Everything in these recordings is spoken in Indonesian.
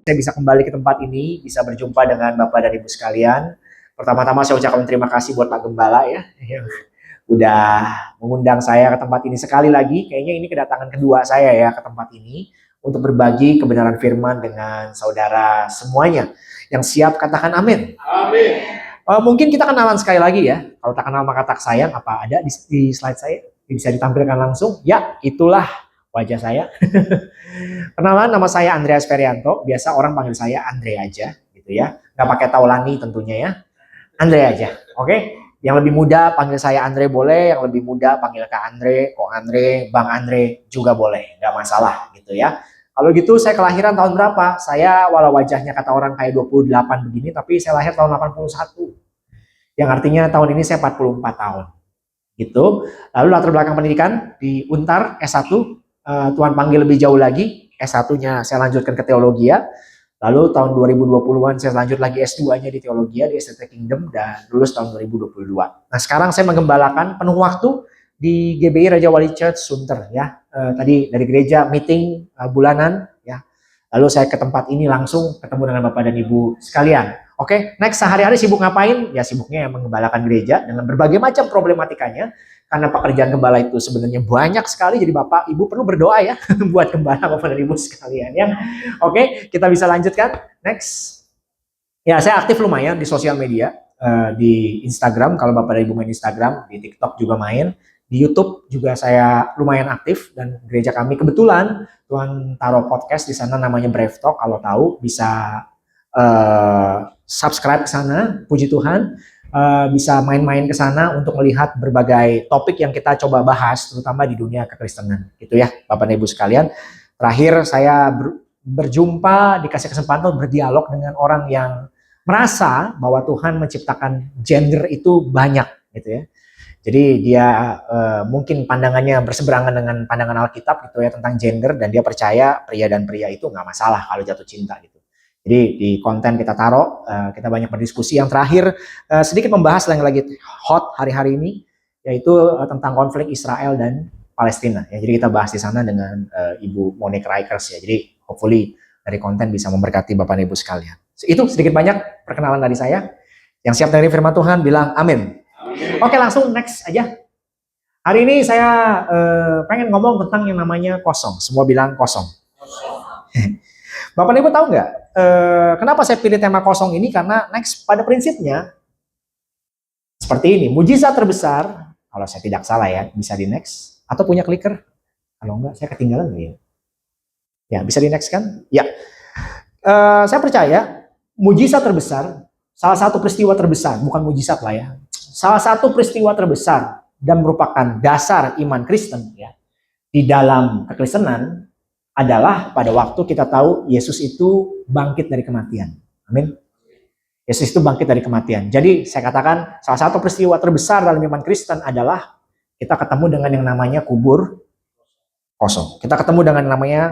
Saya bisa kembali ke tempat ini, bisa berjumpa dengan Bapak dan Ibu sekalian. Pertama-tama saya ucapkan terima kasih buat Pak Gembala ya, yang udah mengundang saya ke tempat ini sekali lagi. Kayaknya ini kedatangan kedua saya ya ke tempat ini untuk berbagi kebenaran firman dengan saudara semuanya. Yang siap katakan amin. Amin. Mungkin kita kenalan sekali lagi ya. Kalau tak kenal maka tak sayang. Apa ada di slide saya? Bisa ditampilkan langsung? Ya, itulah wajah saya. Kenalan, nama saya Andreas Ferianto. Biasa orang panggil saya Andre aja, gitu ya. Nggak pakai Taulani tentunya ya. Andre aja, oke? Yang lebih muda panggil saya Andre boleh, yang lebih muda panggil Kak Andre, Ko Andre, Bang Andre juga boleh, nggak masalah gitu ya. Kalau gitu saya kelahiran tahun berapa? Saya walau wajahnya kata orang kayak 28 begini, tapi saya lahir tahun 81. Yang artinya tahun ini saya 44 tahun. Gitu. Lalu latar belakang pendidikan di Untar S1, Tuhan panggil lebih jauh lagi, S1-nya saya lanjutkan ke teologi ya. Lalu tahun 2020-an saya lanjut lagi S2-nya di teologi di STT Kingdom dan lulus tahun 2022. Nah, sekarang saya menggembalakan penuh waktu di GBI Raja Wali Church Sunter ya. Tadi dari gereja meeting bulanan ya. Lalu saya ke tempat ini langsung ketemu dengan Bapak dan Ibu sekalian. Oke, next sehari-hari sibuk ngapain? Ya sibuknya menggembalakan gereja dengan berbagai macam problematikanya. Karena pekerjaan gembala itu sebenarnya banyak sekali, jadi Bapak Ibu perlu berdoa ya buat gembala Bapak dan Ibu sekalian ya. Oke, kita bisa lanjutkan. Next. Ya, saya aktif lumayan di sosial media, di Instagram kalau Bapak dan Ibu main Instagram, di TikTok juga main, di YouTube juga saya lumayan aktif dan gereja kami kebetulan Tuhan taruh podcast di sana namanya Brave Talk, kalau tahu bisa subscribe ke sana, puji Tuhan. Bisa main-main ke sana untuk melihat berbagai topik yang kita coba bahas, terutama di dunia kekristenan, gitu ya, Bapak dan Ibu sekalian. Terakhir saya berjumpa, dikasih kesempatan berdialog dengan orang yang merasa bahwa Tuhan menciptakan gender itu banyak, gitu ya. Jadi dia mungkin pandangannya berseberangan dengan pandangan Alkitab, gitu ya, tentang gender, dan dia percaya pria dan pria itu nggak masalah kalau jatuh cinta, gitu. Jadi di konten kita taruh, kita banyak berdiskusi. Yang terakhir sedikit membahas yang lagi hot hari-hari ini, yaitu tentang konflik Israel dan Palestina. Ya, jadi kita bahas di sana dengan Ibu Monique Rikers ya. Jadi hopefully dari konten bisa memberkati Bapak dan Ibu sekalian. Itu sedikit banyak perkenalan dari saya. Yang siap dari firman Tuhan bilang amin. Oke, langsung next aja. Hari ini saya pengen ngomong tentang yang namanya kosong. Semua bilang kosong. Bapak dan Ibu tahu nggak? Kenapa saya pilih tema kosong ini? Karena next pada prinsipnya seperti ini. Mujizat terbesar, kalau saya tidak salah ya, bisa di next atau punya clicker. Kalau enggak, saya ketinggalan ya. Ya, bisa di next kan? Ya. Saya percaya mujizat terbesar, salah satu peristiwa terbesar, bukan mujizat lah ya. Salah satu peristiwa terbesar dan merupakan dasar iman Kristen ya di dalam kekristenan adalah pada waktu kita tahu Yesus itu bangkit dari kematian. Amin. Yesus itu bangkit dari kematian. Jadi saya katakan salah satu peristiwa terbesar dalam iman Kristen adalah kita ketemu dengan yang namanya kubur kosong. Kita ketemu dengan yang namanya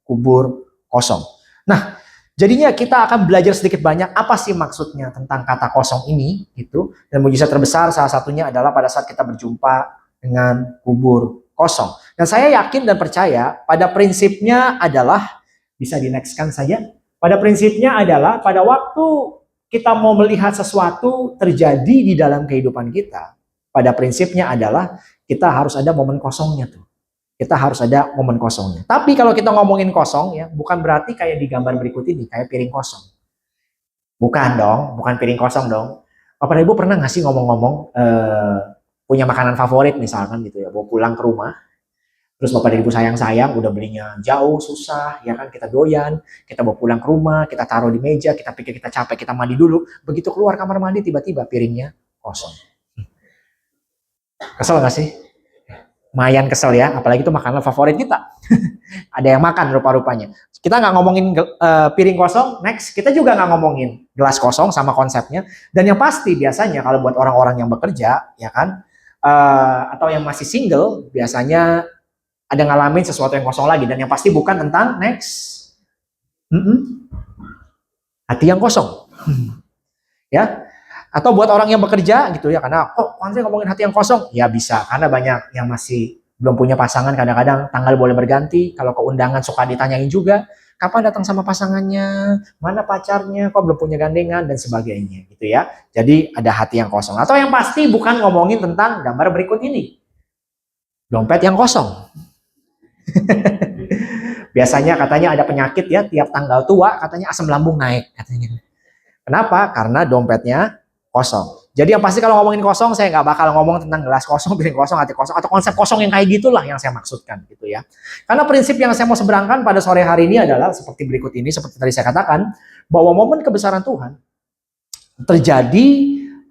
kubur kosong. Nah, jadinya kita akan belajar sedikit banyak apa sih maksudnya tentang kata kosong ini gitu. Dan mujizat terbesar salah satunya adalah pada saat kita berjumpa dengan kubur kosong. Dan saya yakin dan percaya pada prinsipnya adalah, bisa di next-kan saja, pada prinsipnya adalah pada waktu kita mau melihat sesuatu terjadi di dalam kehidupan kita, pada prinsipnya adalah kita harus ada momen kosongnya tuh. Kita harus ada momen kosongnya. Tapi kalau kita ngomongin kosong ya, bukan berarti kayak di gambar berikut ini, kayak piring kosong. Bukan dong, bukan piring kosong dong. Bapak dan Ibu pernah nggak sih ngomong-ngomong punya makanan favorit misalkan gitu ya, bawa pulang ke rumah, terus Bapak dan Ibu sayang-sayang, udah belinya jauh, susah, ya kan, kita doyan, kita bawa pulang ke rumah, kita taruh di meja, kita pikir kita capek, kita mandi dulu, begitu keluar kamar mandi, tiba-tiba piringnya kosong. Kesel gak sih? Lumayan kesel ya, apalagi itu makanan favorit kita. Ada yang makan rupa-rupanya. Kita nggak ngomongin piring kosong, next kita juga nggak ngomongin gelas kosong sama konsepnya. Dan yang pasti biasanya kalau buat orang-orang yang bekerja, ya kan, atau yang masih single, biasanya ada ngalamin sesuatu yang kosong lagi. Dan yang pasti bukan tentang next hati yang kosong. Ya. Atau buat orang yang bekerja gitu ya, karena saya ngomongin hati yang kosong, ya bisa, karena banyak yang masih belum punya pasangan, kadang-kadang tanggal boleh berganti, kalau ke undangan suka ditanyain juga, kapan datang sama pasangannya, mana pacarnya, kok belum punya gandengan, dan sebagainya gitu ya. Jadi ada hati yang kosong. Atau yang pasti bukan ngomongin tentang gambar berikut ini. Dompet yang kosong. Biasanya katanya ada penyakit ya, tiap tanggal tua katanya asam lambung naik katanya. Kenapa? Karena dompetnya kosong. Jadi yang pasti kalau ngomongin kosong, saya nggak bakal ngomong tentang gelas kosong, piring kosong, hati kosong, atau konsep kosong yang kayak gitulah yang saya maksudkan gitu ya. Karena prinsip yang saya mau seberangkan pada sore hari ini adalah seperti berikut ini, seperti tadi saya katakan, bahwa momen kebesaran Tuhan terjadi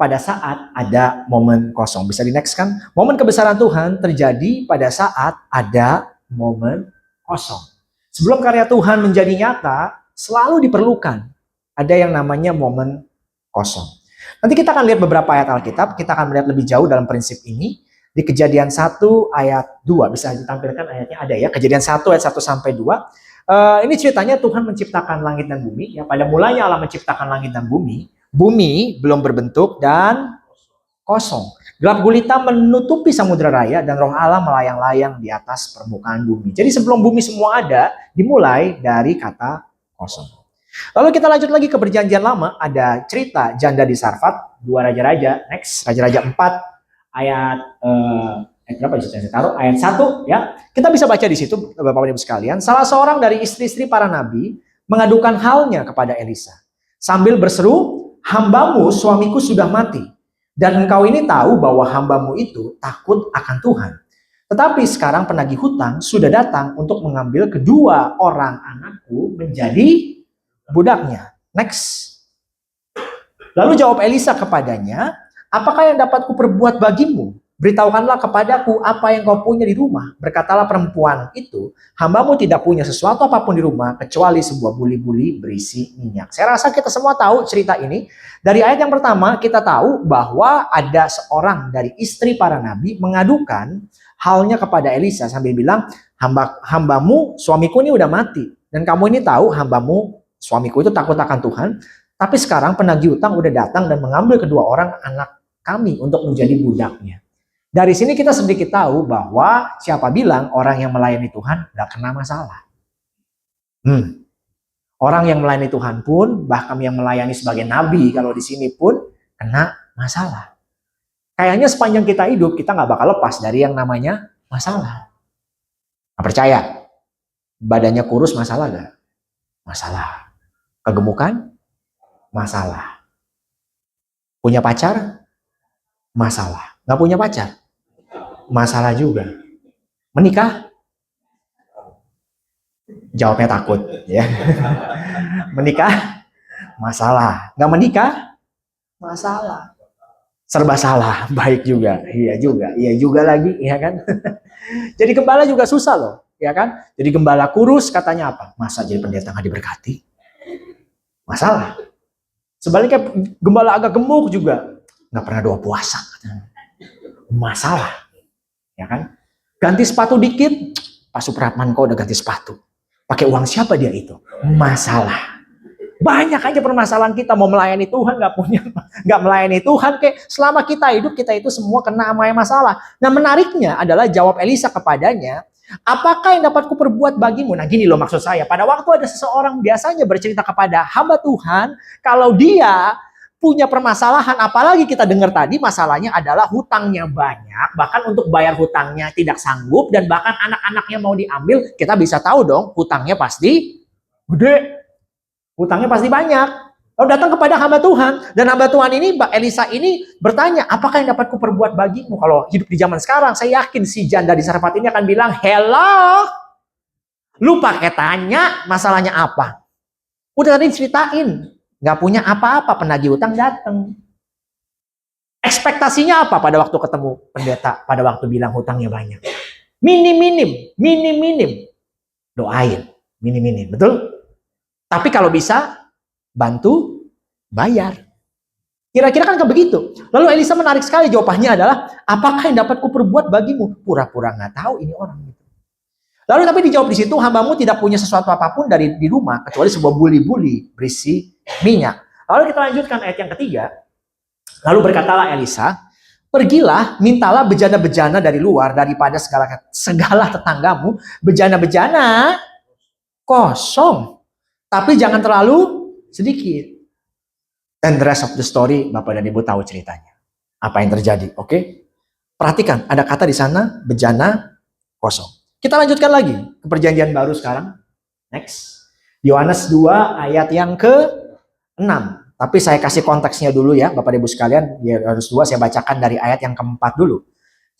pada saat ada momen kosong. Bisa di next kan? Momen kebesaran Tuhan terjadi pada saat ada momen kosong. Sebelum karya Tuhan menjadi nyata, selalu diperlukan ada yang namanya momen kosong. Nanti kita akan lihat beberapa ayat Alkitab, kita akan melihat lebih jauh dalam prinsip ini. Di Kejadian 1 ayat 2, bisa ditampilkan ayatnya ada ya. Kejadian 1 ayat 1 sampai 2. Ini ceritanya Tuhan menciptakan langit dan bumi. Ya, pada mulanya Allah menciptakan langit dan bumi. Bumi belum berbentuk dan kosong. Gelap gulita menutupi samudera raya dan roh Allah melayang-layang di atas permukaan bumi. Jadi sebelum bumi semua ada, dimulai dari kata kosong. Lalu kita lanjut lagi ke perjanjian lama, ada cerita janda di Sarfat, 2 raja-raja. Next, raja-raja 4 ayat berapa di situ saya taruh? Ayat 1 ya. Kita bisa baca di situ Bapak Ibu sekalian, salah seorang dari istri-istri para nabi mengadukan halnya kepada Elisa sambil berseru, "Hambamu suamiku sudah mati. Dan engkau ini tahu bahwa hambamu itu takut akan Tuhan. Tetapi sekarang penagih hutang sudah datang untuk mengambil kedua orang anakku menjadi budaknya." Next. Lalu jawab Elisa kepadanya, "Apakah yang dapat kuperbuat bagimu? Beritahukanlah kepadaku apa yang kau punya di rumah." Berkatalah perempuan itu, "Hambamu tidak punya sesuatu apapun di rumah kecuali sebuah buli-buli berisi minyak." Saya rasa kita semua tahu cerita ini. Dari ayat yang pertama kita tahu bahwa ada seorang dari istri para nabi mengadukan halnya kepada Elisa sambil bilang, hambamu suamiku ini udah mati. Dan kamu ini tahu hambamu suamiku itu takut akan Tuhan. Tapi sekarang penagih utang udah datang dan mengambil kedua orang anak kami untuk menjadi budaknya. Dari sini kita sedikit tahu bahwa siapa bilang orang yang melayani Tuhan gak kena masalah. Orang yang melayani Tuhan pun, bahkan yang melayani sebagai nabi, kalau di sini pun kena masalah. Kayaknya sepanjang kita hidup, kita nggak bakal lepas dari yang namanya masalah. Nggak percaya? Badannya kurus, masalah nggak? Masalah. Kegemukan? Masalah. Punya pacar? Masalah. Nggak punya pacar? Masalah juga. Menikah? Jawabnya takut, ya. Menikah? Masalah. Nggak menikah? Masalah. Serba salah, baik juga. Iya juga lagi, ya kan? Jadi gembala juga susah loh, ya kan? Jadi gembala kurus katanya apa? Masa jadi pendeta nggak diberkati? Masalah. Sebaliknya gembala agak gemuk juga nggak pernah doa puasa. Masalah, ya kan? Ganti sepatu dikit, Pak Supratman kok udah ganti sepatu. Pakai uang siapa dia itu? Masalah. Banyak aja permasalahan kita, mau melayani Tuhan nggak melayani Tuhan, kayak selama kita hidup kita itu semua kena sama masalah. Nah menariknya adalah jawab Elisa kepadanya, "Apakah yang dapat kuperbuat bagimu?" Nah gini loh maksud saya, pada waktu ada seseorang biasanya bercerita kepada hamba Tuhan, kalau dia punya permasalahan, apalagi kita dengar tadi masalahnya adalah hutangnya banyak, bahkan untuk bayar hutangnya tidak sanggup, dan bahkan anak-anaknya mau diambil, kita bisa tahu dong hutangnya pasti gede, hutangnya pasti banyak. Lalu datang kepada hamba Tuhan, dan hamba Tuhan ini, Mbak Elisa ini bertanya, "Apakah yang dapat kuperbuat bagimu?" Kalau hidup di zaman sekarang, saya yakin si janda di Sarfat ini akan bilang, "Hello, lu pakai tanya masalahnya apa? Udah tadi ceritain. Nggak punya apa-apa, penagih utang datang." Ekspektasinya apa pada waktu ketemu pendeta, pada waktu bilang hutangnya banyak? Minim. Doain, minim, betul? Tapi kalau bisa, bantu bayar. Kira-kira kan begitu. Lalu Elisa menarik sekali jawabannya adalah, "Apakah yang dapat kuperbuat bagimu?" Pura-pura nggak tahu ini orang. Lalu tapi dijawab di situ, "Hambamu tidak punya sesuatu apapun di rumah kecuali sebuah buli-buli berisi minyak." Lalu kita lanjutkan ayat yang ketiga. Lalu berkatalah Elisa, "Pergilah, mintalah bejana-bejana dari luar daripada segala tetanggamu." Bejana-bejana kosong. Tapi jangan terlalu sedikit. Dan the rest of the story, Bapak dan Ibu tahu ceritanya. Apa yang terjadi, oke? Perhatikan, ada kata di sana, bejana kosong. Kita lanjutkan lagi ke perjanjian baru sekarang. Next. Yohanes 2 ayat yang ke-6. Tapi saya kasih konteksnya dulu ya, Bapak Ibu sekalian. Yohanes 2 saya bacakan dari ayat yang ke-4 dulu.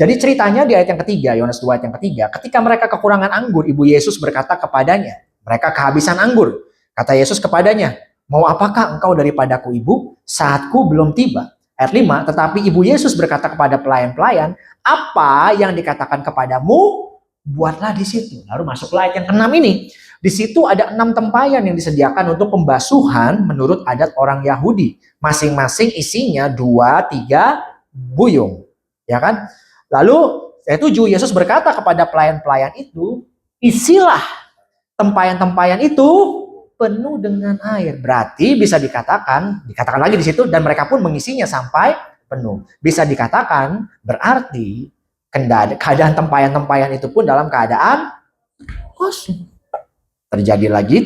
Jadi ceritanya di ayat yang ketiga, Yohanes 2 ayat yang ketiga, ketika mereka kekurangan anggur, Ibu Yesus berkata kepadanya, mereka kehabisan anggur. Kata Yesus kepadanya, mau apakah engkau daripadaku Ibu? Saatku belum tiba. Ayat 5, tetapi Ibu Yesus berkata kepada pelayan-pelayan, apa yang dikatakan kepadamu, buatlah di situ. Lalu masuklah ayat yang ke-6 ini. Di situ ada 6 tempayan yang disediakan untuk pembasuhan menurut adat orang Yahudi. Masing-masing isinya 2-3 buyung. Ya kan? Lalu ayat 7, Yesus berkata kepada pelayan-pelayan itu, isilah tempayan-tempayan itu penuh dengan air. Berarti bisa dikatakan lagi di situ, dan mereka pun mengisinya sampai penuh. Bisa dikatakan berarti keadaan tempayan-tempayan itu pun dalam keadaan kosong. Terjadi lagi.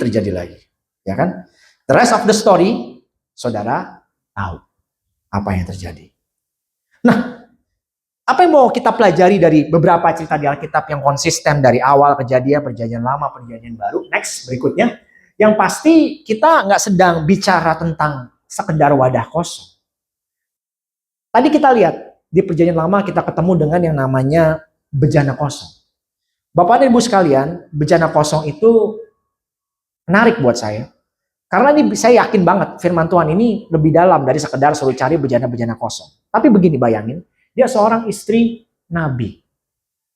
Ya kan? The rest of the story, saudara tahu apa yang terjadi. Nah, apa yang mau kita pelajari dari beberapa cerita di Alkitab yang konsisten dari awal kejadian, perjanjian lama, perjanjian baru? Next, berikutnya. Yang pasti kita nggak sedang bicara tentang sekedar wadah kosong. Tadi kita lihat di perjanjian lama kita ketemu dengan yang namanya bejana kosong. Bapak dan Ibu sekalian, bejana kosong itu menarik buat saya. Karena ini saya yakin banget firman Tuhan ini lebih dalam dari sekedar suruh cari bejana-bejana kosong. Tapi begini, bayangin, dia seorang istri nabi.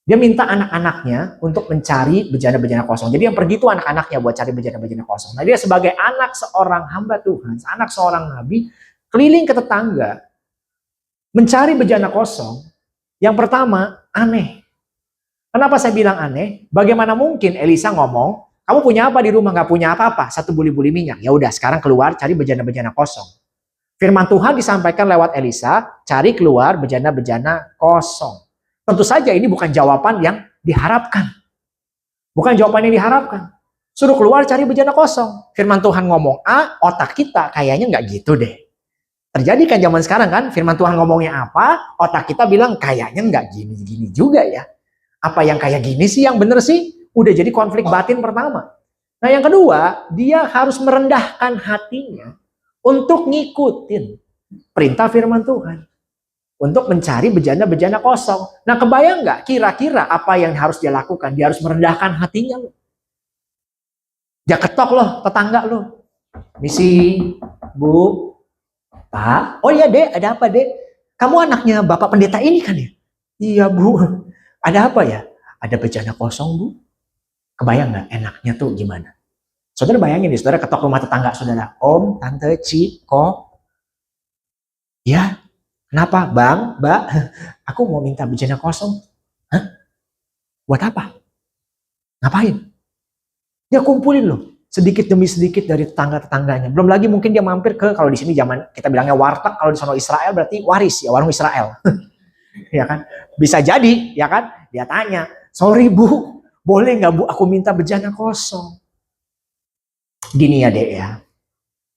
Dia minta anak-anaknya untuk mencari bejana-bejana kosong. Jadi yang pergi itu anak-anaknya buat cari bejana-bejana kosong. Nah, dia sebagai anak seorang hamba Tuhan, anak seorang nabi, keliling ke tetangga, mencari bejana kosong. Yang pertama, aneh. Kenapa saya bilang aneh? Bagaimana mungkin Elisa ngomong, kamu punya apa di rumah? Gak punya apa-apa, 1 buli-buli minyak. Ya udah, sekarang keluar cari bejana-bejana kosong. Firman Tuhan disampaikan lewat Elisa, cari keluar bejana-bejana kosong. Tentu saja ini bukan jawaban yang diharapkan. Bukan jawaban yang diharapkan. Suruh keluar cari bejana kosong. Firman Tuhan ngomong A, otak kita kayaknya nggak gitu deh. Terjadi kan zaman sekarang kan, firman Tuhan ngomongnya apa, otak kita bilang kayaknya nggak gini-gini juga ya. Apa yang kayak gini sih yang bener sih? Udah jadi konflik batin pertama. Nah yang kedua, dia harus merendahkan hatinya untuk ngikutin perintah firman Tuhan. Untuk mencari bejana-bejana kosong. Nah kebayang nggak kira-kira apa yang harus dia lakukan? Dia harus merendahkan hatinya loh. Dia ketok loh tetangga loh. Misi, Bu, Pak. Oh iya Dek, ada apa Dek? Kamu anaknya Bapak Pendeta ini kan ya? Iya Bu. Ada apa ya? Ada bejana kosong Bu. Kebayang nggak enaknya tuh gimana? Saudara bayangin nih, saudara ketok rumah tetangga saudara. Om, Tante, Ci, Kok. Ya, kenapa? Bang, Mbak, aku mau minta bejana kosong. Hah? Buat apa? Ngapain? Dia kumpulin loh. Sedikit demi sedikit dari tetangga-tetangganya. Belum lagi mungkin dia mampir ke, kalau di sini zaman kita bilangnya warteg, kalau di sana Israel berarti waris ya, warung Israel. Ya kan? Bisa jadi, ya kan? Dia tanya, sorry Bu, boleh nggak Bu aku minta bejana kosong? Gini ya Dek ya,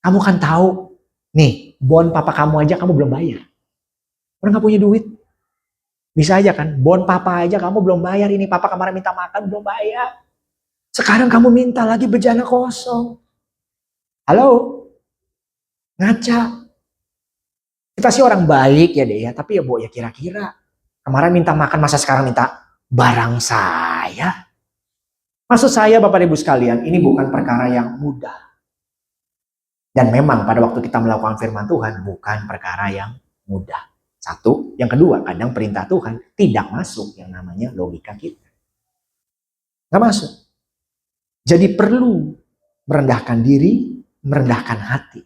kamu kan tahu, nih bon papa kamu aja kamu belum bayar. Orang nggak punya duit. Bisa aja kan, bon papa aja kamu belum bayar, ini papa kemarin minta makan belum bayar. Sekarang kamu minta lagi bejana kosong. Halo? Ngaca. Kita sih orang baik ya Dek ya, tapi ya Bu ya kira-kira. Kemarin minta makan, masa sekarang minta barang saya? Maksud saya Bapak Ibu sekalian, ini bukan perkara yang mudah. Dan memang pada waktu kita melakukan firman Tuhan, bukan perkara yang mudah. Satu, yang kedua, kadang perintah Tuhan tidak masuk yang namanya logika kita. Nggak masuk. Jadi perlu merendahkan diri, merendahkan hati.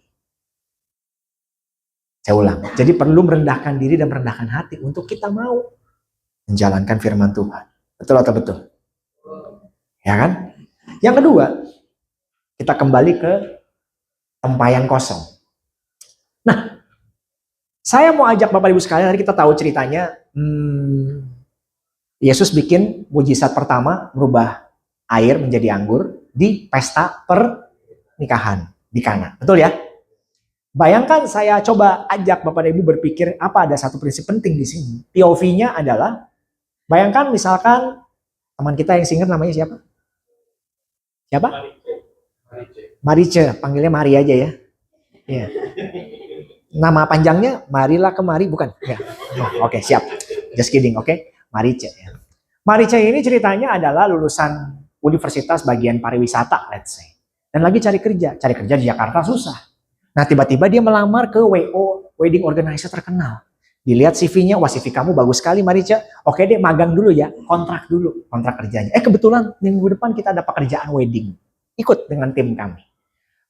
Saya ulang, jadi perlu merendahkan diri dan merendahkan hati untuk kita mau menjalankan firman Tuhan. Betul atau betul? Ya kan? Yang kedua, kita kembali ke tempayan kosong. Nah, saya mau ajak Bapak Ibu sekalian, tadi kita tahu ceritanya, Yesus bikin mujizat pertama, merubah air menjadi anggur di pesta pernikahan di Kana. Betul ya? Bayangkan saya coba ajak Bapak dan Ibu berpikir apa ada satu prinsip penting di sini. POV-nya adalah, bayangkan misalkan teman kita yang singer namanya siapa? Siapa? Marice, panggilnya Mari aja ya. Iya. Nama panjangnya Marilah Kemari, bukan? Ya. Oh, oke, siap. Just kidding, oke? Marice ya. Marice ini ceritanya adalah lulusan universitas bagian pariwisata, let's say. Dan lagi cari kerja. Cari kerja di Jakarta susah. Nah, tiba-tiba dia melamar ke WO, wedding organizer terkenal. Dilihat CV-nya, wah CV kamu bagus sekali Marice. Oke deh, magang dulu ya, kontrak dulu, kontrak kerjanya. Kebetulan minggu depan kita ada pekerjaan wedding. Ikut dengan tim kami.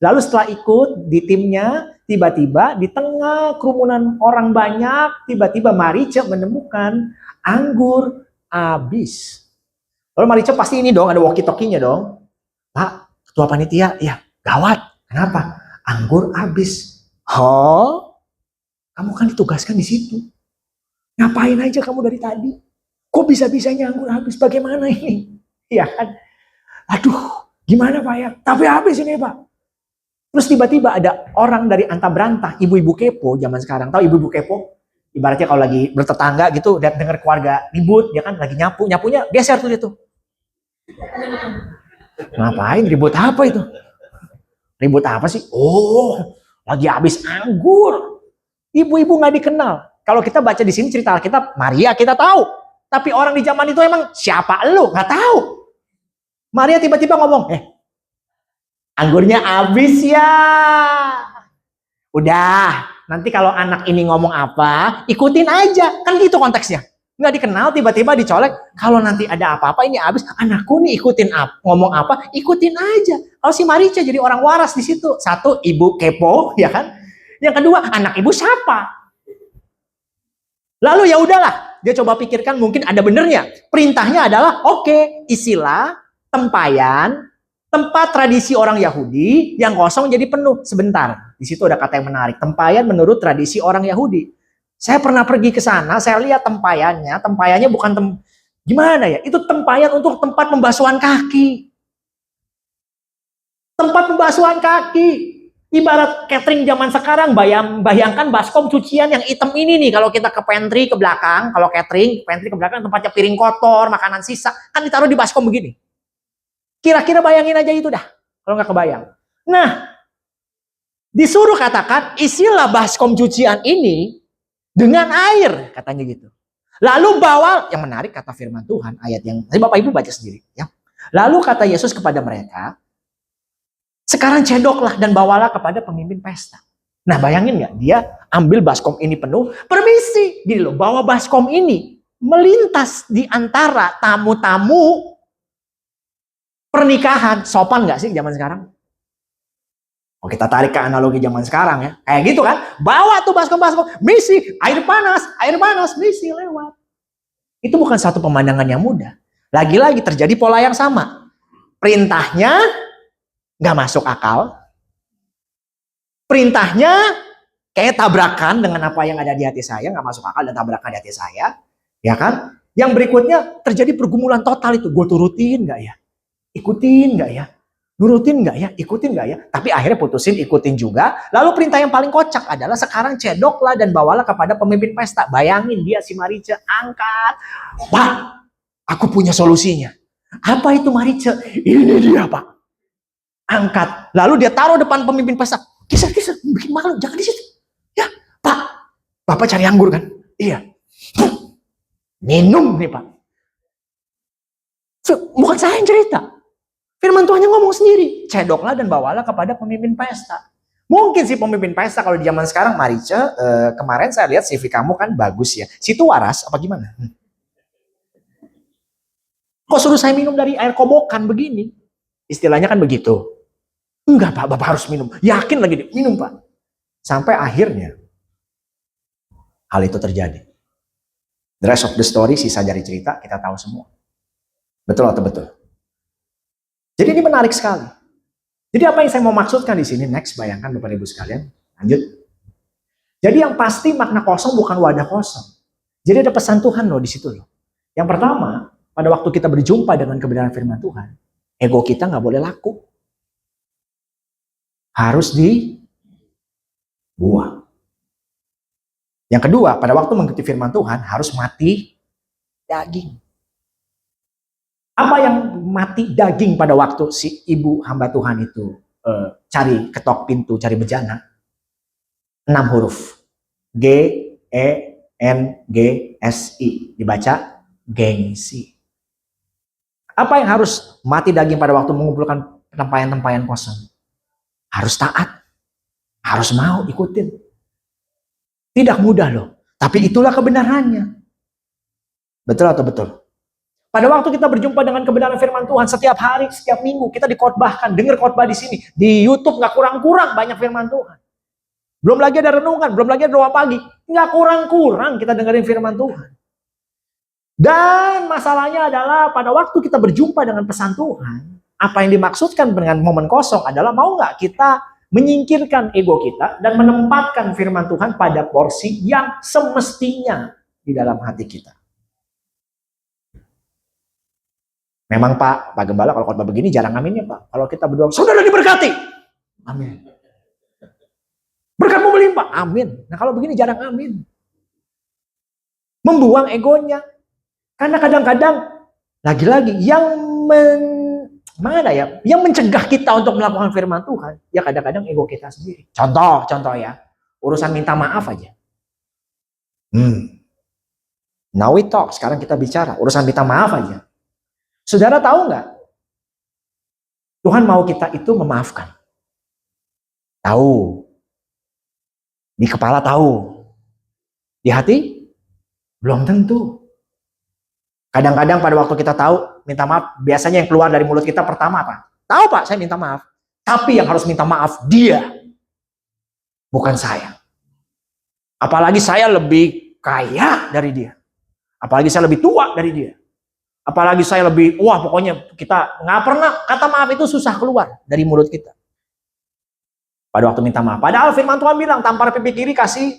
Lalu setelah ikut di timnya, tiba-tiba di tengah kerumunan orang banyak, tiba-tiba Marice menemukan anggur habis. Lalu Marice pasti ini dong, ada walkie-talkie-nya dong. Pak, ketua panitia, ya gawat. Kenapa? Anggur habis. Oh, kamu kan ditugaskan di situ. Ngapain aja kamu dari tadi? Kok bisa-bisanya anggur habis? Bagaimana ini? Iya kan? Aduh, gimana Pak ya? Tapi habis ini Pak. Terus tiba-tiba ada orang dari antah berantah, ibu-ibu kepo zaman sekarang. Tahu ibu-ibu kepo? Ibaratnya kalau lagi bertetangga gitu, dan dengar keluarga ribut, dia kan lagi nyapu, nyapunya geser tuh dia tuh. Ngapain? Ribut apa itu? Ribut apa sih? Oh, lagi habis anggur. Ibu-ibu nggak dikenal. Kalau kita baca di sini cerita Alkitab, Maria kita tahu. Tapi orang di zaman itu emang siapa lu? Nggak tahu. Maria tiba-tiba ngomong, anggurnya habis ya. Udah, nanti kalau anak ini ngomong apa, ikutin aja. Kan gitu konteksnya. Nggak dikenal, tiba-tiba dicolek. Kalau nanti ada apa-apa, ini habis. Anakku nih ikutin ngomong apa, ikutin aja. Kalau si Marica jadi orang waras di situ. Satu, ibu kepo, ya kan? Yang kedua, anak ibu siapa? Lalu ya udahlah, dia coba pikirkan mungkin ada benernya. Perintahnya adalah, oke, isilah tempayan, tempat tradisi orang Yahudi yang kosong jadi penuh. Sebentar, di situ ada kata yang menarik. Tempayan menurut tradisi orang Yahudi. Saya pernah pergi ke sana, saya lihat tempayannya bukan gimana ya? Itu tempayan untuk tempat pembasuhan kaki. Tempat pembasuhan kaki. Ibarat catering zaman sekarang, bayangkan baskom cucian yang hitam ini nih. Kalau kita ke pantry ke belakang, kalau catering, pantry ke belakang tempatnya piring kotor, makanan sisa, kan ditaruh di baskom begini. Kira-kira bayangin aja itu dah, kalau nggak kebayang. Nah, disuruh katakan, isilah baskom cucian ini dengan air, katanya gitu. Lalu bawa, yang menarik kata firman Tuhan, ayat yang, Bapak Ibu baca sendiri. Ya. Lalu kata Yesus kepada mereka, sekarang cedoklah dan bawalah kepada pemimpin pesta. Nah bayangin nggak, dia ambil baskom ini penuh, permisi, gini loh, bawa baskom ini melintas di antara tamu-tamu pernikahan. Sopan nggak sih zaman sekarang? Oh, kita tarik ke analogi zaman sekarang ya, kayak gitu kan, bawa tuh baskom-baskom, misi, air panas, misi lewat. Itu bukan satu pemandangan yang mudah. Lagi-lagi terjadi pola yang sama. Perintahnya nggak masuk akal. Perintahnya kayak tabrakan dengan apa yang ada di hati saya, nggak masuk akal dan tabrakan di hati saya, ya kan? Yang berikutnya terjadi pergumulan total itu, gue turutin nggak ya? Ikutin nggak ya? Nurutin nggak ya? Ikutin nggak ya? Tapi akhirnya putusin ikutin juga. Lalu perintah yang paling kocak adalah sekarang cedoklah dan bawalah kepada pemimpin pesta. Bayangin dia si Marica angkat, Pak, aku punya solusinya. Apa itu Marica? Ini dia Pak. Angkat. Lalu dia taruh depan pemimpin pesta. Kisah, bikin malu, jangan di situ. Ya, Pak, Bapak cari anggur kan? Iya. Minum nih Pak. Bukan saya yang cerita. Firman Tuhan yang ngomong sendiri. Cedoklah dan bawalah kepada pemimpin pesta. Mungkin si pemimpin pesta kalau di zaman sekarang, Marica, kemarin saya lihat CV kamu kan bagus ya. Situ waras apa gimana? Kok suruh saya minum dari air kobokan begini? Istilahnya kan begitu. Enggak Pak, Bapak harus minum. Yakin lagi minum Pak. Sampai akhirnya hal itu terjadi. The rest of the story, sisa dari cerita kita tahu semua. Betul atau betul? Jadi ini menarik sekali. Jadi apa yang saya mau maksudkan di sini? Next, bayangkan Bapak Ibu sekalian. Lanjut. Jadi yang pasti makna kosong bukan wadah kosong. Jadi ada pesan Tuhan loh di situ loh. Yang pertama, pada waktu kita berjumpa dengan kebenaran firman Tuhan, ego kita nggak boleh laku. harus dibuang. Yang kedua, pada waktu mengikuti firman Tuhan harus mati daging. Apa yang mati daging pada waktu si ibu hamba Tuhan itu cari ketok pintu, cari bejana? 6 huruf. G, E, N, G, S, I. Dibaca gengsi. Apa yang harus mati daging pada waktu mengumpulkan tempayan-tempayan kosong? Harus taat. Harus mau ikutin. Tidak mudah loh. Tapi itulah kebenarannya. Betul atau betul? Pada waktu kita berjumpa dengan kebenaran firman Tuhan, setiap hari, setiap minggu, kita dikhotbahkan, dengar khotbah di sini. Di YouTube nggak kurang-kurang banyak firman Tuhan. Belum lagi ada renungan, belum lagi ada doa pagi. Nggak kurang-kurang kita dengerin firman Tuhan. Dan masalahnya adalah pada waktu kita berjumpa dengan pesan Tuhan, apa yang dimaksudkan dengan momen kosong adalah mau nggak kita menyingkirkan ego kita dan menempatkan firman Tuhan pada porsi yang semestinya di dalam hati kita. Memang Pak Gembala kalau khotbah begini jarang aminnya Pak. Kalau kita berdoa, saudara diberkati. Amin. Berkatmu melimpah. Amin. Nah kalau begini jarang amin. Membuang egonya. Karena kadang-kadang lagi-lagi yang yang mencegah kita untuk melakukan firman Tuhan, ya kadang-kadang ego kita sendiri. Contoh ya, urusan minta maaf aja. Now we talk, sekarang kita bicara urusan minta maaf aja. Saudara tahu nggak? Tuhan mau kita itu memaafkan. Tahu. Di kepala tahu. Di hati belum tentu. Kadang-kadang pada waktu kita tahu minta maaf, biasanya yang keluar dari mulut kita pertama apa? Tahu Pak, saya minta maaf. Tapi yang harus minta maaf dia, bukan saya. Apalagi saya lebih kaya dari dia. Apalagi saya lebih tua dari dia. Apalagi saya lebih, pokoknya kita nggak pernah, kata maaf itu susah keluar dari mulut kita. Pada waktu minta maaf. Padahal firman Tuhan bilang, tampar pipi kiri kasih.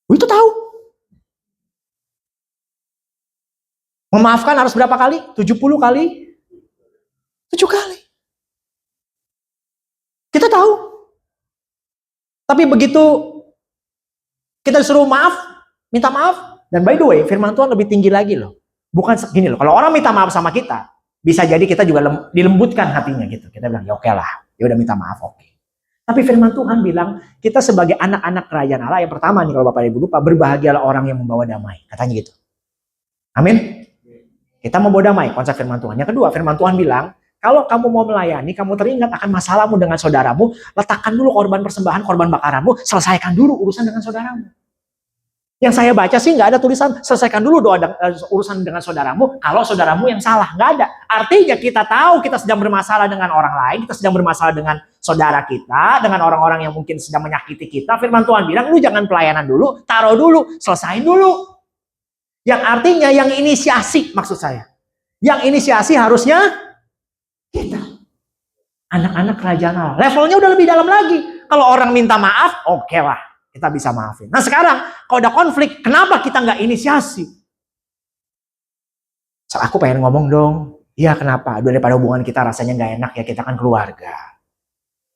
Itu tahu. Memaafkan harus berapa kali? 70 kali? 7 kali. Kita tahu. Tapi begitu kita disuruh maaf, minta maaf. Dan by the way, firman Tuhan lebih tinggi lagi loh. Bukan segini loh. Kalau orang minta maaf sama kita, bisa jadi kita juga dilembutkan hatinya gitu. Kita bilang, ya oke lah. Ya udah minta maaf, oke. Tapi firman Tuhan bilang, kita sebagai anak-anak kerajaan Allah, yang pertama nih kalau Bapak Ibu lupa, berbahagialah orang yang membawa damai. Katanya gitu. Amin. Kita mau bawa damai, konsep firman Tuhan. Yang kedua, firman Tuhan bilang, kalau kamu mau melayani, kamu teringat akan masalahmu dengan saudaramu, letakkan dulu korban persembahan, korban bakaranmu, selesaikan dulu urusan dengan saudaramu. Yang saya baca sih nggak ada tulisan, selesaikan dulu urusan dengan saudaramu, kalau saudaramu yang salah. Nggak ada. Artinya kita tahu kita sedang bermasalah dengan orang lain, kita sedang bermasalah dengan saudara kita, dengan orang-orang yang mungkin sedang menyakiti kita. Firman Tuhan bilang, lu jangan pelayanan dulu, taruh dulu, selesain dulu. Yang artinya yang inisiasi, maksud saya. Yang inisiasi harusnya kita. Anak-anak kerajaan Allah. Levelnya udah lebih dalam lagi. Kalau orang minta maaf, oke lah. Kita bisa maafin. Nah sekarang, kalau ada konflik, kenapa kita nggak inisiasi? So, aku pengen ngomong dong. Iya kenapa? Daripada hubungan kita rasanya nggak enak ya, kita kan keluarga.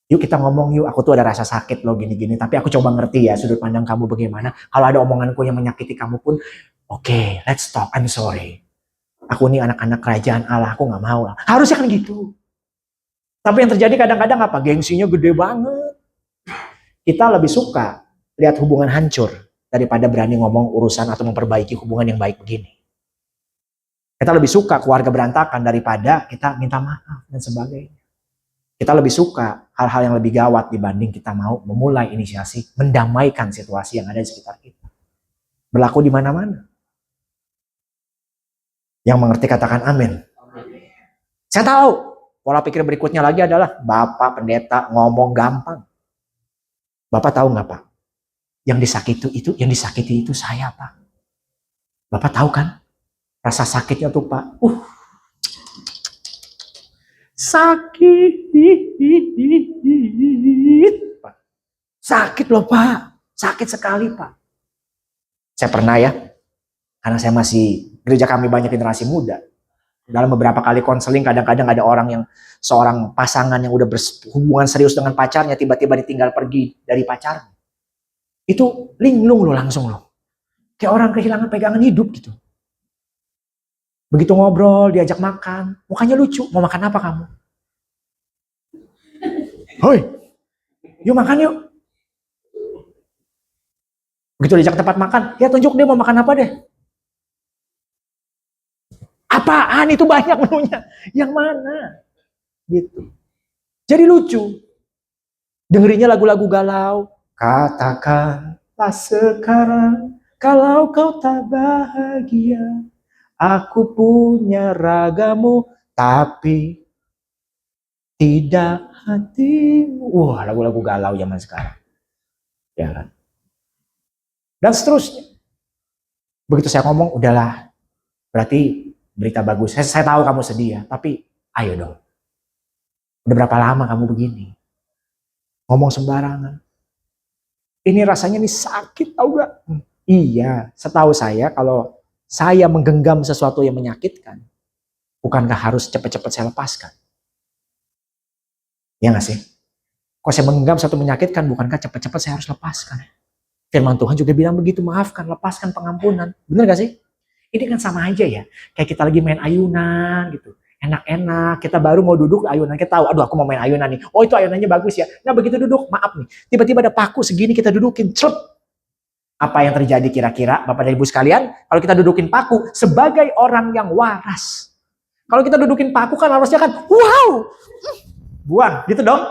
Yuk kita ngomong yuk, aku tuh ada rasa sakit loh gini-gini. Tapi aku coba ngerti ya sudut pandang kamu bagaimana. Kalau ada omonganku yang menyakiti kamu pun, oke, let's talk, I'm sorry. Aku nih anak-anak kerajaan Allah, aku gak mau lah. Harusnya kan gitu. Tapi yang terjadi kadang-kadang apa? Gengsinya gede banget. Kita lebih suka lihat hubungan hancur daripada berani ngomong urusan atau memperbaiki hubungan yang baik begini. Kita lebih suka keluarga berantakan daripada kita minta maaf dan sebagainya. Kita lebih suka hal-hal yang lebih gawat dibanding kita mau memulai inisiasi, mendamaikan situasi yang ada di sekitar kita. Berlaku di mana-mana. Yang mengerti katakan amin. Saya tahu pola pikir berikutnya lagi adalah Bapak pendeta ngomong gampang. Bapak tahu nggak Pak? Yang disakiti itu saya Pak. Bapak tahu kan? Rasa sakitnya tuh Pak. Sakit. Pak. Sakit loh Pak. Sakit sekali Pak. Saya pernah ya. Karena saya masih, gereja kami banyak generasi muda. Dalam beberapa kali konseling, kadang-kadang ada orang yang seorang pasangan yang udah berhubungan serius dengan pacarnya, tiba-tiba ditinggal pergi dari pacarnya. Itu linglung loh langsung loh. Kayak orang kehilangan pegangan hidup gitu. Begitu ngobrol, diajak makan, mukanya lucu. Mau makan apa kamu? Hoi, yuk makan yuk. Begitu diajak tempat makan, ya tunjuk dia mau makan apa deh. Apaan itu banyak menunya? Yang mana? Gitu. Jadi lucu. Dengerinnya lagu-lagu galau. Katakanlah sekarang, kalau kau tak bahagia. Aku punya ragamu, tapi tidak hatimu. Wah, lagu-lagu galau zaman sekarang. Ya kan? Dan seterusnya. Begitu saya ngomong, udahlah. Berarti berita bagus. Saya tahu kamu sedih ya, tapi ayo dong. Udah berapa lama kamu begini? Ngomong sembarangan. Ini rasanya nih sakit, tahu gak? Iya, setahu saya kalau saya menggenggam sesuatu yang menyakitkan, bukankah harus cepat-cepat saya lepaskan? Ya gak sih? Kalau saya menggenggam sesuatu menyakitkan, bukankah cepat-cepat saya harus lepaskan? Firman Tuhan juga bilang begitu, maafkan, lepaskan pengampunan. Bener gak sih? Ini kan sama aja ya, kayak kita lagi main ayunan gitu. Enak-enak, kita baru mau duduk ayunan, kita tahu, aduh aku mau main ayunan nih. Oh itu ayunannya bagus ya. Nah begitu duduk, maaf nih, tiba-tiba ada paku segini kita dudukin, celup. Apa yang terjadi kira-kira Bapak dan Ibu sekalian? Kalau kita dudukin paku sebagai orang yang waras. Kalau kita dudukin paku kan harusnya kan, wow, buang, gitu dong.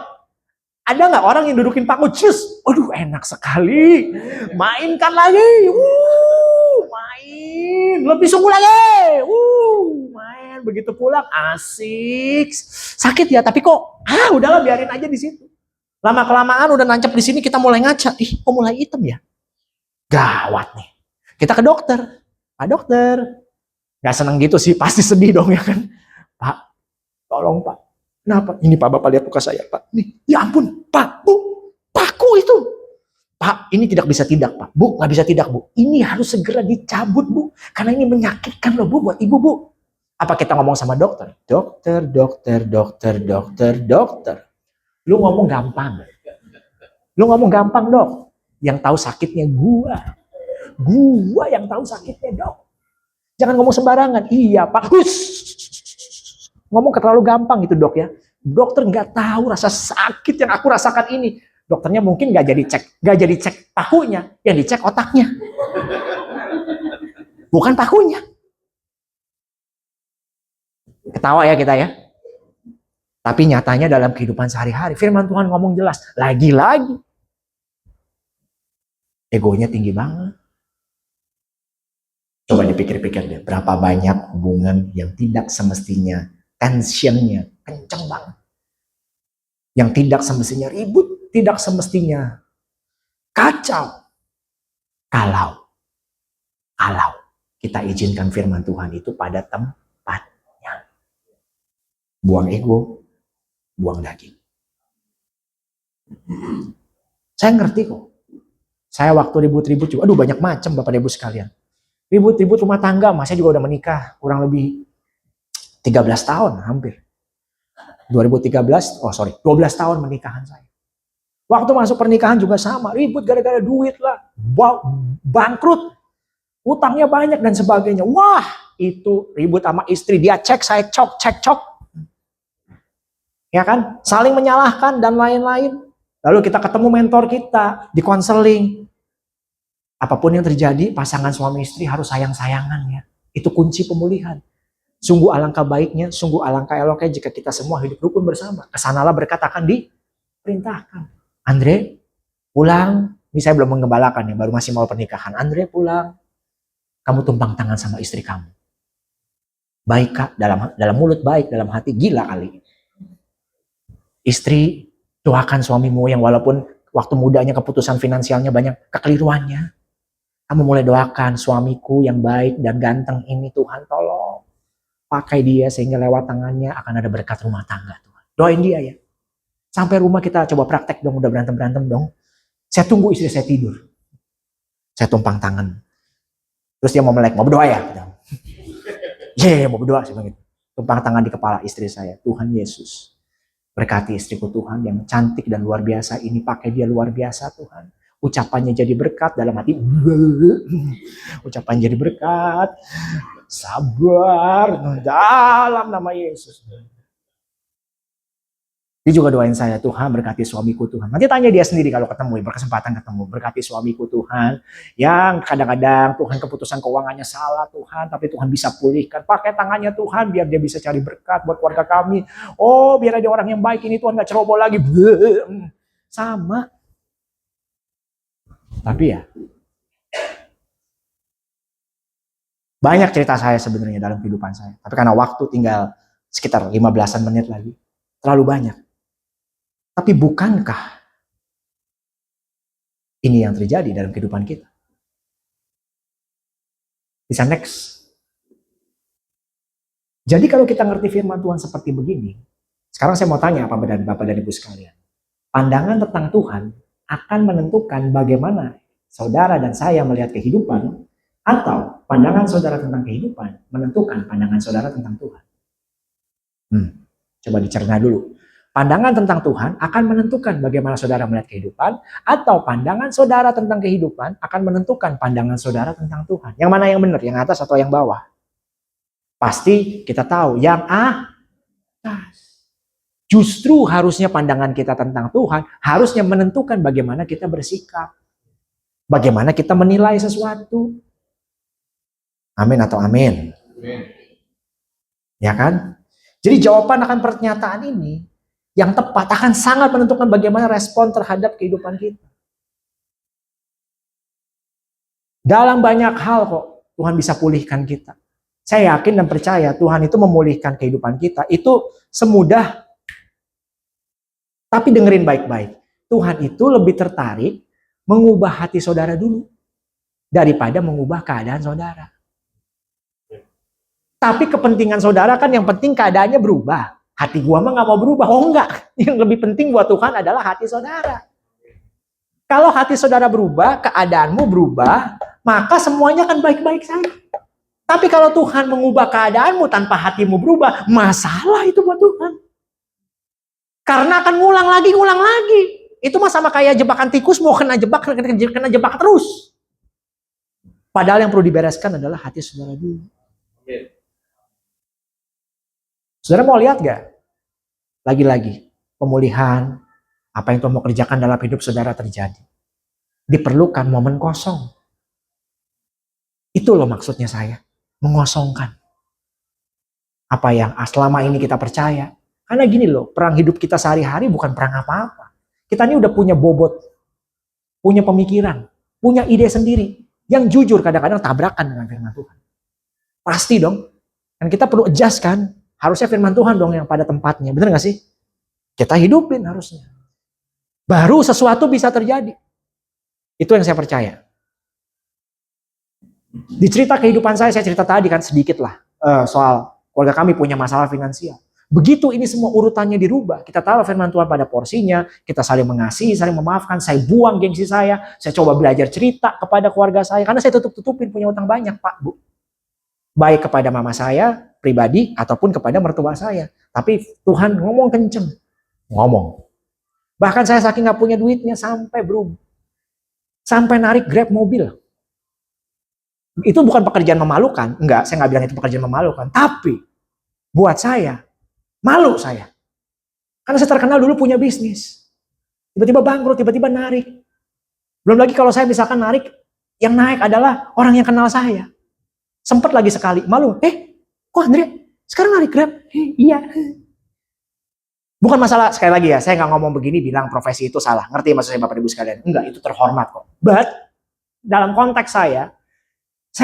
Ada nggak orang yang dudukin paku, cus, aduh enak sekali, mainkan lagi, main, lebih sungguh lagi, main, begitu pulang, asik, sakit ya, tapi kok, udahlah biarin aja di situ. Lama kelamaan udah nancep di sini, kita mulai ngaca, kok mulai hitam ya? Gawat nih. Kita ke dokter. Pak dokter. Gak seneng gitu sih. Pasti sedih dong ya kan. Pak, tolong Pak. Kenapa? Ini Pak, Bapak lihat muka saya Pak. Nih, ya ampun. Pak, Bu. Paku itu. Pak, ini tidak bisa tidak Pak. Bu, gak bisa tidak Bu. Ini harus segera dicabut Bu. Karena ini menyakitkan loh Bu buat Ibu Bu. Apa kita ngomong sama dokter? Dokter, dokter, dokter, dokter, dokter. Lu ngomong gampang. Lu ngomong gampang dok. Yang tahu sakitnya gua yang tahu sakitnya dok. Jangan ngomong sembarangan. Iya Pak. Ngomong terlalu gampang gitu dok ya. Dokter nggak tahu rasa sakit yang aku rasakan ini. Dokternya mungkin nggak jadi cek pakunya, yang dicek otaknya, bukan pakunya. Ketawa ya kita ya. Tapi nyatanya dalam kehidupan sehari-hari, firman Tuhan ngomong jelas. Lagi-lagi egonya tinggi banget. Coba dipikir-pikir deh, berapa banyak hubungan yang tidak semestinya tensionnya kenceng banget. Yang tidak semestinya ribut, tidak semestinya kacau. Kalau kita izinkan firman Tuhan itu pada tempatnya. Buang ego, buang daging. Saya ngerti kok. Saya waktu ribut-ribut juga, aduh banyak macam Bapak Ibu sekalian. Ribut-ribut rumah tangga, saya juga udah menikah kurang lebih 13 tahun hampir. 12 tahun menikahan saya. Waktu masuk pernikahan juga sama, ribut gara-gara duit lah, bangkrut, utangnya banyak dan sebagainya. Wah, itu ribut sama istri, dia cek, saya cek. Ya kan? Saling menyalahkan dan lain-lain. Lalu kita ketemu mentor kita, di konseling. Apapun yang terjadi, pasangan suami istri harus sayang-sayangan ya. Itu kunci pemulihan. Sungguh alangkah baiknya, sungguh alangkah eloknya jika kita semua hidup rukun bersama. Kesanalah berkat akan diperintahkan. Andre, pulang. Ini saya belum menggembalakan ya, baru masih mau pernikahan. Andre, pulang. Kamu tumpang tangan sama istri kamu. Baik kak, dalam mulut baik, dalam hati gila kali. Istri, doakan suamimu yang walaupun waktu mudanya keputusan finansialnya banyak kekeliruannya. Kamu mulai doakan suamiku yang baik dan ganteng ini, Tuhan tolong. Pakai dia sehingga lewat tangannya akan ada berkat rumah tangga Tuhan. Doain dia ya. Sampai rumah kita coba praktek dong, udah berantem dong. Saya tunggu istri saya tidur. Saya tumpang tangan. Terus dia mau melek, mau berdoa ya? Mau berdoa sih begitu. Tumpang tangan di kepala istri saya. Tuhan Yesus, berkati istriku Tuhan yang cantik dan luar biasa ini. Pakai dia luar biasa Tuhan. Ucapannya jadi berkat dalam hati. Ucapannya jadi berkat. Sabar dalam nama Yesus. Dia juga doain saya, Tuhan berkati suamiku Tuhan. Nanti tanya dia sendiri kalau ketemu, berkesempatan ketemu. Berkati suamiku Tuhan, yang kadang-kadang Tuhan keputusan keuangannya salah Tuhan, tapi Tuhan bisa pulihkan. Pakai tangannya Tuhan, biar dia bisa cari berkat buat keluarga kami. Oh, biar ada orang yang baik ini Tuhan gak ceroboh lagi. Sama. Tapi ya, banyak cerita saya sebenarnya dalam kehidupan saya. Tapi karena waktu tinggal sekitar 15-an menit lagi, terlalu banyak. Tapi bukankah ini yang terjadi dalam kehidupan kita? Bisa next. Jadi kalau kita ngerti firman Tuhan seperti begini, sekarang saya mau tanya Bapak dan Ibu sekalian. Pandangan tentang Tuhan akan menentukan bagaimana saudara dan saya melihat kehidupan, atau pandangan saudara tentang kehidupan menentukan pandangan saudara tentang Tuhan. Coba dicerna dulu. Pandangan tentang Tuhan akan menentukan bagaimana saudara melihat kehidupan, atau pandangan saudara tentang kehidupan akan menentukan pandangan saudara tentang Tuhan. Yang mana yang benar, yang atas atau yang bawah? Pasti kita tahu yang atas. Justru harusnya pandangan kita tentang Tuhan harusnya menentukan bagaimana kita bersikap, bagaimana kita menilai sesuatu. Amin atau amin? Amin. Ya kan? Jadi jawaban akan pernyataan ini yang tepat akan sangat menentukan bagaimana respon terhadap kehidupan kita. Dalam banyak hal kok Tuhan bisa pulihkan kita. Saya yakin dan percaya Tuhan itu memulihkan kehidupan kita. Itu semudah. Tapi dengerin baik-baik. Tuhan itu lebih tertarik mengubah hati saudara dulu daripada mengubah keadaan saudara. Tapi kepentingan saudara kan yang penting keadaannya berubah. Hati gua mah gak mau berubah. Oh enggak. Yang lebih penting buat Tuhan adalah hati saudara. Kalau hati saudara berubah, keadaanmu berubah, maka semuanya akan baik-baik saja. Tapi kalau Tuhan mengubah keadaanmu tanpa hatimu berubah, masalah itu buat Tuhan. Karena akan ngulang lagi. Itu mah sama kayak jebakan tikus, mau kena jebak terus. Padahal yang perlu dibereskan adalah hati saudara dulu. Saudara mau lihat gak? Lagi-lagi, pemulihan, apa yang Tuhan mau kerjakan dalam hidup saudara terjadi. Diperlukan momen kosong. Itu loh maksudnya saya. Mengosongkan. Apa yang selama ini kita percaya. Karena gini loh, perang hidup kita sehari-hari bukan perang apa-apa. Kita ini udah punya bobot. Punya pemikiran. Punya ide sendiri. Yang jujur kadang-kadang tabrakan dengan firman Tuhan. Pasti dong. Dan kita perlu adjust kan. Harusnya firman Tuhan dong yang pada tempatnya. Bener gak sih? Kita hidupin harusnya. Baru sesuatu bisa terjadi. Itu yang saya percaya. Di cerita kehidupan saya cerita tadi kan sedikit lah. Soal keluarga kami punya masalah finansial. Begitu ini semua urutannya dirubah. Kita taruh firman Tuhan pada porsinya. Kita saling mengasihi, saling memaafkan. Saya buang gengsi saya. Saya coba belajar cerita kepada keluarga saya. Karena saya tutup-tutupin punya utang banyak Pak, Bu. Baik kepada mama saya pribadi ataupun kepada mertua saya. Tapi Tuhan ngomong kenceng. Ngomong. Bahkan saya saking gak punya duitnya sampai berubah. Sampai narik Grab mobil. Itu bukan pekerjaan memalukan. Enggak, saya gak bilang itu pekerjaan memalukan. Tapi buat saya, malu saya. Karena saya terkenal dulu punya bisnis. Tiba-tiba bangkrut, tiba-tiba narik. Belum lagi kalau saya misalkan narik, yang naik adalah orang yang kenal saya. Sempat lagi sekali, malu. Kok Andre sekarang narik Grab? Iya. Bukan masalah, sekali lagi ya, saya nggak ngomong begini bilang profesi itu salah. Ngerti maksud saya Bapak Ibu sekalian? Enggak, itu terhormat kok. But, dalam konteks saya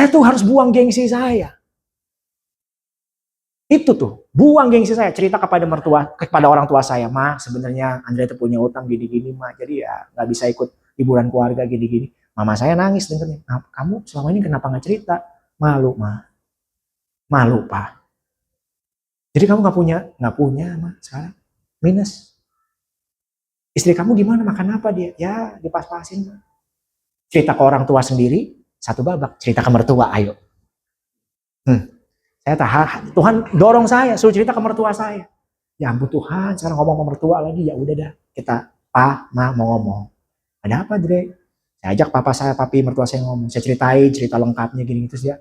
tuh harus buang gengsi saya. Itu tuh, buang gengsi saya. Cerita kepada orang tua saya, Ma, sebenarnya Andre tuh punya utang gini-gini, Ma. Jadi ya nggak bisa ikut liburan keluarga gini-gini. Mama saya nangis dengernya. Nah, kamu selama ini kenapa nggak cerita? Malu, Ma. Malu, Pak. Jadi kamu nggak punya, Ma, sekarang. Minus. Istri kamu gimana? Makan apa dia? Ya, dipas-pasin. Cerita ke orang tua sendiri, satu babak. Cerita ke mertua, ayo. Saya tahan, Tuhan dorong saya, suruh cerita ke mertua saya. Ya ampun Tuhan, sekarang ngomong sama mertua lagi, ya udah dah, kita mau ngomong. Ada apa, Dre? Saya ajak papa saya, papi, mertua saya ngomong. Saya ceritain cerita lengkapnya gini gitu ya.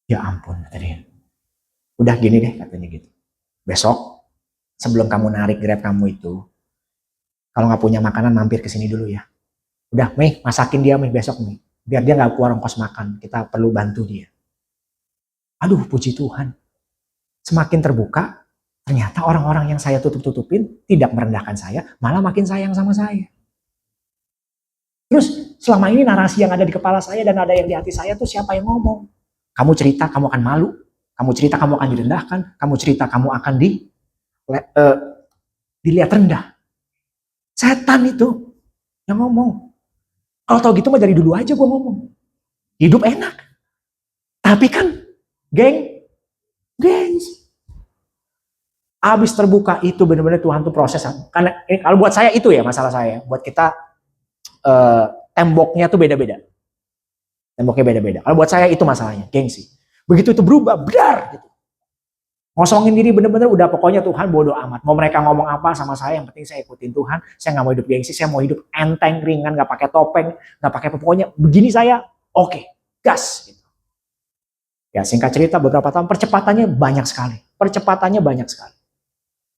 Ya ampun, tadi. Udah gini deh katanya gitu. Besok sebelum kamu narik Grab kamu itu, kalau nggak punya makanan mampir ke sini dulu ya. Udah, Mei, masakin dia Mei besok Mei. Biar dia nggak keluar ongkos makan. Kita perlu bantu dia. Aduh, puji Tuhan. Semakin terbuka, ternyata orang-orang yang saya tutup-tutupin tidak merendahkan saya, malah makin sayang sama saya. Terus selama ini narasi yang ada di kepala saya dan ada yang di hati saya tuh siapa yang ngomong? Kamu cerita kamu akan malu, kamu cerita kamu akan direndahkan, kamu cerita kamu akan dilihat rendah. Setan itu yang ngomong. Kalau tau gitu mah dari dulu aja gue ngomong. Hidup enak. Tapi kan, gengs. Abis terbuka itu benar-benar Tuhan tuh proses. Karena kalau buat saya itu ya masalah saya. Buat kita temboknya tuh beda-beda. Temboknya beda-beda. Kalau buat saya itu masalahnya, gengsi. Begitu itu berubah, benar gitu. Ngosongin diri bener-bener udah pokoknya Tuhan bodoh amat. Mau mereka ngomong apa sama saya, yang penting saya ikutin Tuhan. Saya nggak mau hidup gengsi, saya mau hidup enteng, ringan, nggak pakai topeng, nggak pakai apa. Pokoknya begini saya, oke, gas. Gitu. Ya singkat cerita beberapa tahun percepatannya banyak sekali. Percepatannya banyak sekali.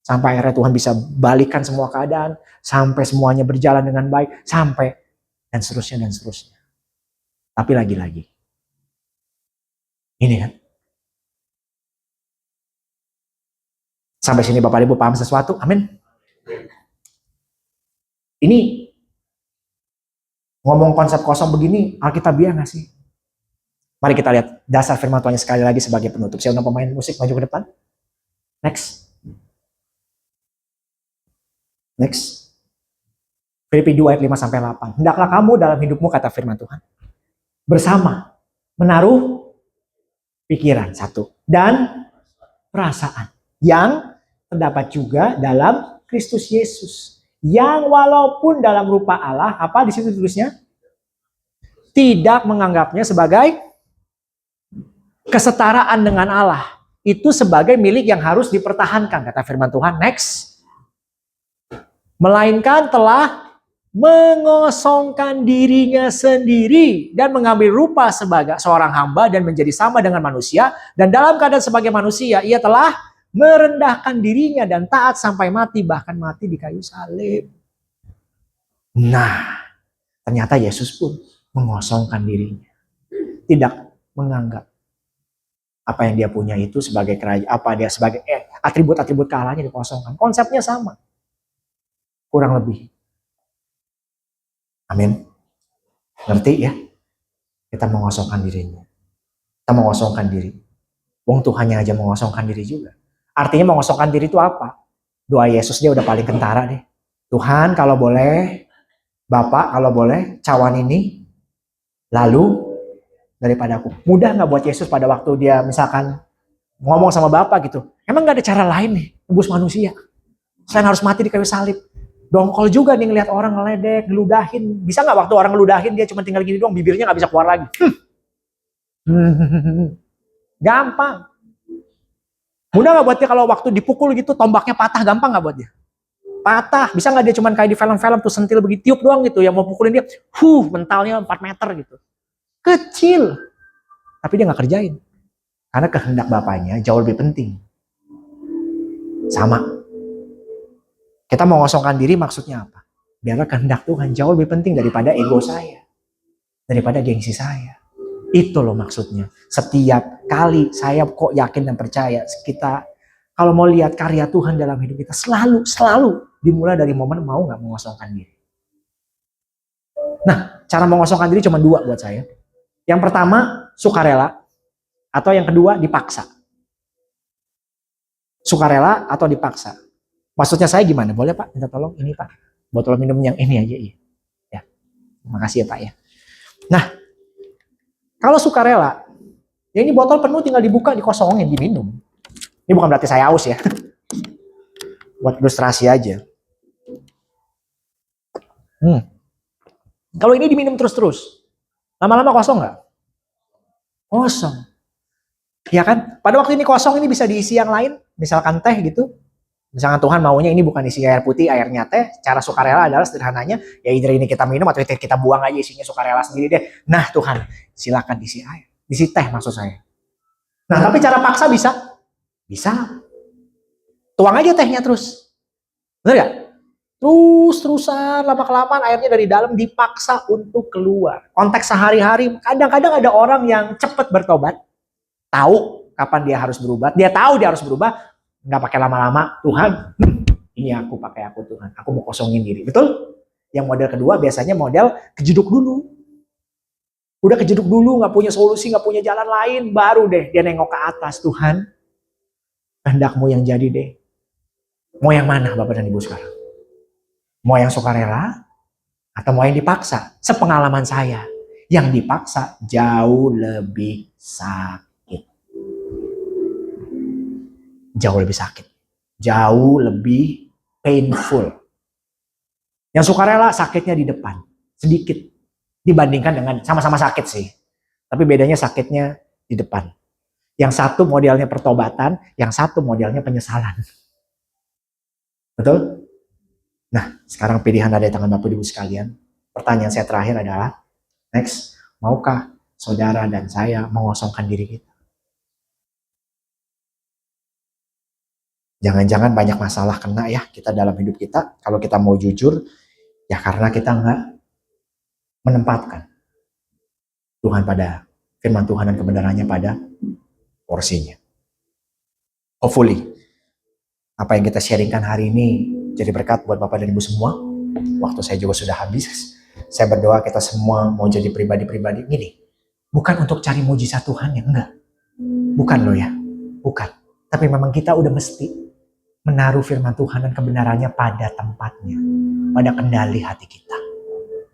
Sampai akhirnya Tuhan bisa balikan semua keadaan, sampai semuanya berjalan dengan baik, sampai dan seterusnya dan seterusnya. Tapi lagi-lagi, ini kan. Sampai sini Bapak Ibu paham sesuatu? Amin. Ini ngomong konsep kosong begini, Alkitabiah nggak sih? Mari kita lihat dasar firman Tuhan sekali lagi sebagai penutup. Saya undang pemain musik maju ke depan. Next. Filipi 2 ayat 5 sampai 8. Hendaklah kamu dalam hidupmu, kata firman Tuhan, bersama menaruh pikiran satu dan perasaan yang terdapat juga dalam Kristus Yesus, yang walaupun dalam rupa Allah, apa di situ tulisnya? Tidak menganggapnya sebagai kesetaraan dengan Allah. Itu sebagai milik yang harus dipertahankan, kata firman Tuhan. Next. Melainkan telah mengosongkan dirinya sendiri dan mengambil rupa sebagai seorang hamba dan menjadi sama dengan manusia. Dan dalam keadaan sebagai manusia, ia telah merendahkan dirinya dan taat sampai mati, bahkan mati di kayu salib. Nah, ternyata Yesus pun mengosongkan dirinya. Tidak menganggap apa yang dia punya itu sebagai kerajaan, apa dia sebagai atribut-atribut kealahannya dikosongkan. Konsepnya sama. Kurang lebih. Amin. Ngerti ya? Kita mengosongkan dirinya. Kita mengosongkan diri. Wong Tuhannya aja mengosongkan diri juga. Artinya mengosongkan diri itu apa? Doa Yesus dia udah paling kentara deh. Tuhan kalau boleh, Bapak kalau boleh, cawan ini lalu daripada aku. Mudah gak buat Yesus pada waktu dia misalkan ngomong sama Bapak gitu. Emang gak ada cara lain nih, nebus manusia. Selain harus mati di kayu salib. Dongkol juga nih ngelihat orang ngeledek, ngeludahin. Bisa gak waktu orang ngeludahin dia cuma tinggal gini doang, bibirnya gak bisa keluar lagi. Gampang. Mudah gak buat dia kalau waktu dipukul gitu, tombaknya patah, gampang gak buat dia? Patah. Bisa gak dia cuma kayak di film-film tuh sentil begitu, tiup doang gitu, yang mau pukulin dia, mentalnya 4 meter gitu. Kecil. Tapi dia gak kerjain. Karena kehendak Bapaknya jauh lebih penting. Sama. Kita mengosongkan diri maksudnya apa? Biarlah kehendak Tuhan jauh lebih penting daripada ego saya. Daripada gengsi saya. Itu loh maksudnya. Setiap kali saya kok yakin dan percaya kita kalau mau lihat karya Tuhan dalam hidup kita selalu dimulai dari momen mau gak mengosongkan diri. Nah, cara mengosongkan diri cuma 2 buat saya. Yang pertama, sukarela. Atau yang kedua, dipaksa. Sukarela atau dipaksa. Maksudnya saya gimana? Boleh Pak, minta tolong ini Pak. Botol minum yang ini aja. Iya. Ya. Terima kasih ya Pak ya. Nah, kalau sukarela, ya ini botol penuh tinggal dibuka, dikosongin, diminum. Ini bukan berarti saya haus ya. Buat ilustrasi aja. Kalau ini diminum terus-terus, lama-lama kosong nggak? Kosong. Ya kan? Pada waktu ini kosong, ini bisa diisi yang lain. Misalkan teh gitu. Misalkan Tuhan maunya ini bukan isi air putih, airnya teh. Cara sukarela adalah sederhananya, ya either ini kita minum atau kita buang aja isinya sukarela sendiri deh. Nah Tuhan, silakan isi air. Isi teh maksud saya. Nah tapi cara paksa bisa? Bisa. Tuang aja tehnya terus. Bener gak? Terus-terusan lama-kelamaan airnya dari dalam dipaksa untuk keluar. Konteks sehari-hari, kadang-kadang ada orang yang cepat bertobat, tahu kapan dia harus berubah, dia tahu dia harus berubah, nggak pakai lama-lama, Tuhan, ini aku pakai aku Tuhan, aku mau kosongin diri, betul? Yang model kedua biasanya model kejeduk dulu, udah kejeduk dulu, nggak punya solusi, nggak punya jalan lain, baru deh dia nengok ke atas, Tuhan, kehendakmu yang jadi deh. Mau yang mana Bapak dan Ibu sekarang? Mau yang sukarela atau mau yang dipaksa? Sepengalaman saya, yang dipaksa jauh lebih sakit. Jauh lebih sakit. Jauh lebih painful. Yang sukarela sakitnya di depan. Sedikit. Dibandingkan dengan sama-sama sakit sih. Tapi bedanya sakitnya di depan. Yang satu modelnya pertobatan, yang satu modelnya penyesalan. Betul? Nah, sekarang pilihan ada di tangan Bapak Ibu sekalian. Pertanyaan saya terakhir adalah, next, maukah saudara dan saya mengosongkan diri kita? Jangan-jangan banyak masalah kena ya kita dalam hidup kita. Kalau kita mau jujur, ya karena kita nggak menempatkan Tuhan pada firman Tuhan dan kebenarannya pada porsinya. Hopefully, apa yang kita sharingkan hari ini jadi berkat buat Bapak dan Ibu semua. Waktu saya juga sudah habis. Saya berdoa kita semua mau jadi pribadi-pribadi gini. Bukan untuk cari mujizat Tuhan ya, enggak. Bukan loh ya, bukan. Tapi memang kita udah mesti menaruh firman Tuhan dan kebenarannya pada tempatnya. Pada kendali hati kita.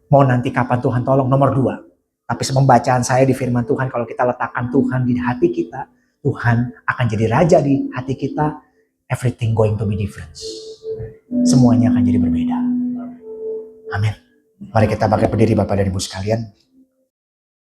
Mau nanti kapan Tuhan tolong, nomor 2. Tapi pembacaan saya di firman Tuhan, kalau kita letakkan Tuhan di hati kita, Tuhan akan jadi raja di hati kita. Everything going to be different. Semuanya akan jadi berbeda. Amin. Mari kita pakai berdiri Bapak dan Ibu sekalian.